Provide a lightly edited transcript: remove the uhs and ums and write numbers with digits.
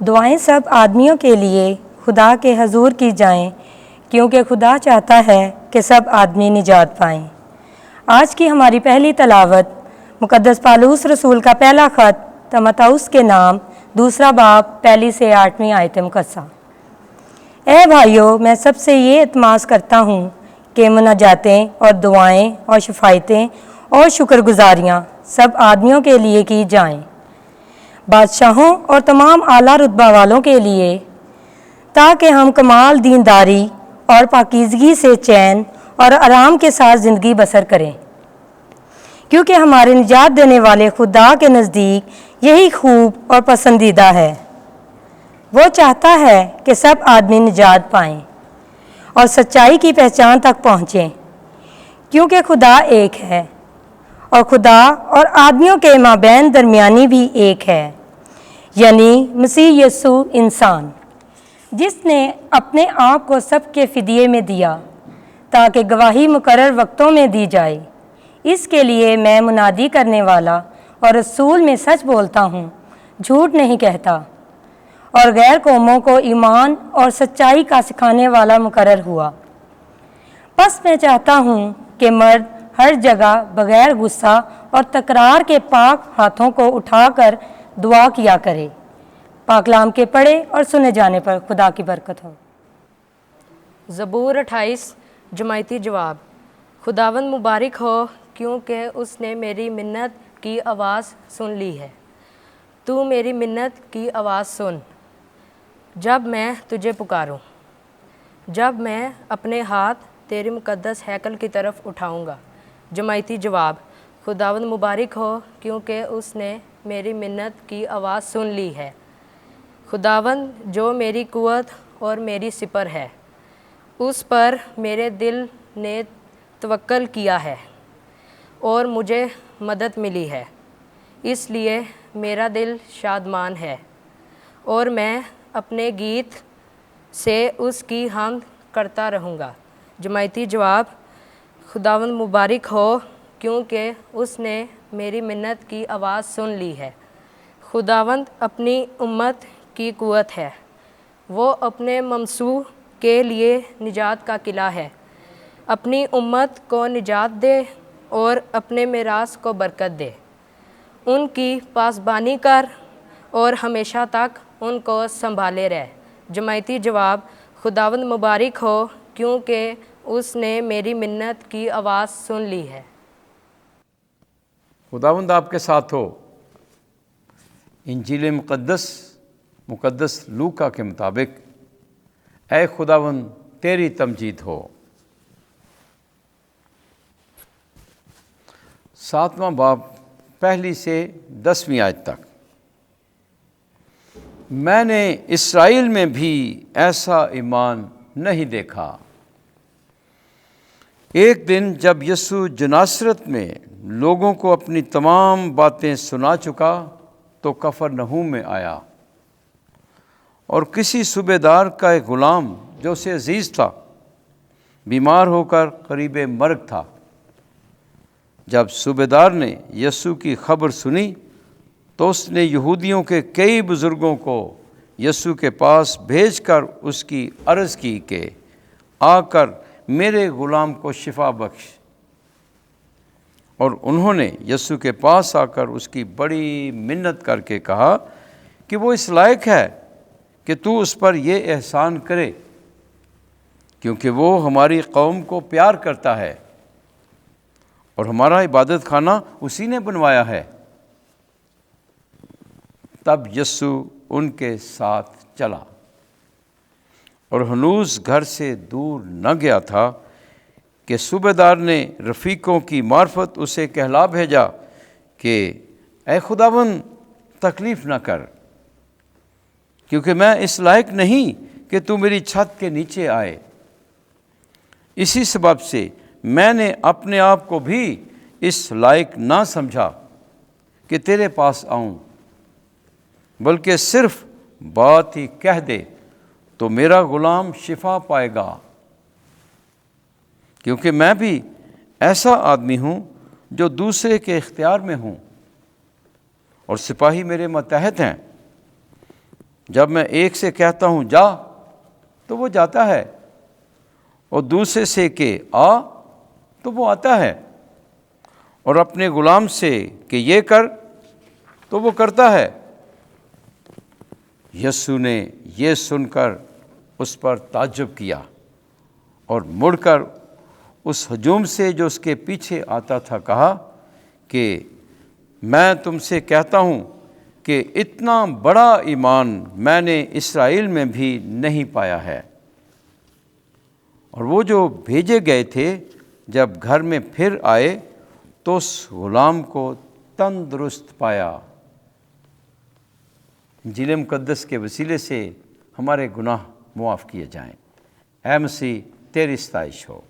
دعائیں سب آدمیوں کے لیے خدا کے حضور کی جائیں، کیونکہ خدا چاہتا ہے کہ سب آدمی نجات پائیں۔ آج کی ہماری پہلی تلاوت مقدس پالوس رسول کا پہلا خط تموتھوس کے نام، 2 باب 1 سے 8 آیت مقدسہ۔ اے بھائیو، میں سب سے یہ التماس کرتا ہوں کہ مناجاتیں اور دعائیں اور شفاعتیں اور شکر گزاریاں سب آدمیوں کے لیے کی جائیں، بادشاہوں اور تمام اعلیٰ رتبہ والوں کے لیے، تاکہ ہم کمال دینداری اور پاکیزگی سے چین اور آرام کے ساتھ زندگی بسر کریں، کیونکہ ہمارے نجات دینے والے خدا کے نزدیک یہی خوب اور پسندیدہ ہے۔ وہ چاہتا ہے کہ سب آدمی نجات پائیں اور سچائی کی پہچان تک پہنچیں، کیونکہ خدا ایک ہے اور خدا اور آدمیوں کے مابین درمیانی بھی ایک ہے، یعنی مسیح یسوع انسان، جس نے اپنے آپ کو سب کے فدیے میں دیا تاکہ گواہی مقرر وقتوں میں دی جائے۔ اس کے لیے میں منادی کرنے والا اور رسول میں سچ بولتا ہوں، جھوٹ نہیں کہتا، اور غیر قوموں کو ایمان اور سچائی کا سکھانے والا مقرر ہوا۔ بس میں چاہتا ہوں کہ مرد ہر جگہ بغیر غصہ اور تکرار کے پاک ہاتھوں کو اٹھا کر دعا کیا کرے۔ پاک کلام کے پڑھے اور سنے جانے پر خدا کی برکت ہو۔ زبور 28 جماعتی جواب۔ خداوند مبارک ہو، کیونکہ اس نے میری منت کی آواز سن لی ہے۔ تو میری منت کی آواز سن جب میں تجھے پکاروں، جب میں اپنے ہاتھ تیرے مقدس ہیکل کی طرف اٹھاؤں گا۔ جماعتی جواب۔ خداوند مبارک ہو، کیونکہ اس نے میری منت کی آواز سن لی ہے۔ خداوند جو میری قوت اور میری سپر ہے، اس پر میرے دل نے توکل کیا ہے اور مجھے مدد ملی ہے، اس لیے میرا دل شادمان ہے اور میں اپنے گیت سے اس کی حمد کرتا رہوں گا۔ جماعتی جواب۔ خداوند مبارک ہو، کیونکہ اس نے میری منت کی آواز سن لی ہے۔ خداوند اپنی امت کی قوت ہے، وہ اپنے ممسوح کے لیے نجات کا قلعہ ہے۔ اپنی امت کو نجات دے اور اپنے میراث کو برکت دے، ان کی پاسبانی کر اور ہمیشہ تک ان کو سنبھالے رہ۔ جماعتی جواب۔ خداوند مبارک ہو، کیونکہ اس نے میری منت کی آواز سن لی ہے۔ خداوند آپ کے ساتھ ہو۔ انجیل مقدس لوکا کے مطابق اے خداوند تیری تمجید ہو۔ 7واں باب 1 سے 10 آیت تک۔ میں نے اسرائیل میں بھی ایسا ایمان نہیں دیکھا۔ ایک دن جب یسوع جناسرت میں لوگوں کو اپنی تمام باتیں سنا چکا تو کفرنہوم میں آیا، اور کسی صوبے دار کا ایک غلام جو اسے عزیز تھا بیمار ہو کر قریب مرگ تھا۔ جب صوبے دار نے یسوع کی خبر سنی تو اس نے یہودیوں کے کئی بزرگوں کو یسوع کے پاس بھیج کر اس کی عرض کی کہ آ کر میرے غلام کو شفا بخش، اور انہوں نے یسوع کے پاس آ کر اس کی بڑی منت کر کے کہا کہ وہ اس لائق ہے کہ تو اس پر یہ احسان کرے، کیونکہ وہ ہماری قوم کو پیار کرتا ہے اور ہمارا عبادت خانہ اسی نے بنوایا ہے۔ تب یسوع ان کے ساتھ چلا اور ہنوز گھر سے دور نہ گیا تھا کہ صوبے دار نے رفیقوں کی معرفت اسے کہلا بھیجا کہ اے خداوند تکلیف نہ کر، کیونکہ میں اس لائق نہیں کہ تو میری چھت کے نیچے آئے۔ اسی سبب سے میں نے اپنے آپ کو بھی اس لائق نہ سمجھا کہ تیرے پاس آؤں، بلکہ صرف بات ہی کہہ دے تو میرا غلام شفا پائے گا، کیونکہ میں بھی ایسا آدمی ہوں جو دوسرے کے اختیار میں ہوں اور سپاہی میرے ماتحت ہیں۔ جب میں ایک سے کہتا ہوں جا تو وہ جاتا ہے، اور دوسرے سے کہ آ تو وہ آتا ہے، اور اپنے غلام سے کہ یہ کر تو وہ کرتا ہے۔ یسوع نے یہ سن کر اس پر تعجب کیا اور مڑ کر اس ہجوم سے جو اس کے پیچھے آتا تھا کہا کہ میں تم سے کہتا ہوں کہ اتنا بڑا ایمان میں نے اسرائیل میں بھی نہیں پایا ہے۔ اور وہ جو بھیجے گئے تھے جب گھر میں پھر آئے تو اس غلام کو تندرست پایا۔ انجیل مقدس کے وسیلے سے ہمارے گناہ معاف کیے جائیں۔ اے مسیح تیری ستائش ہو۔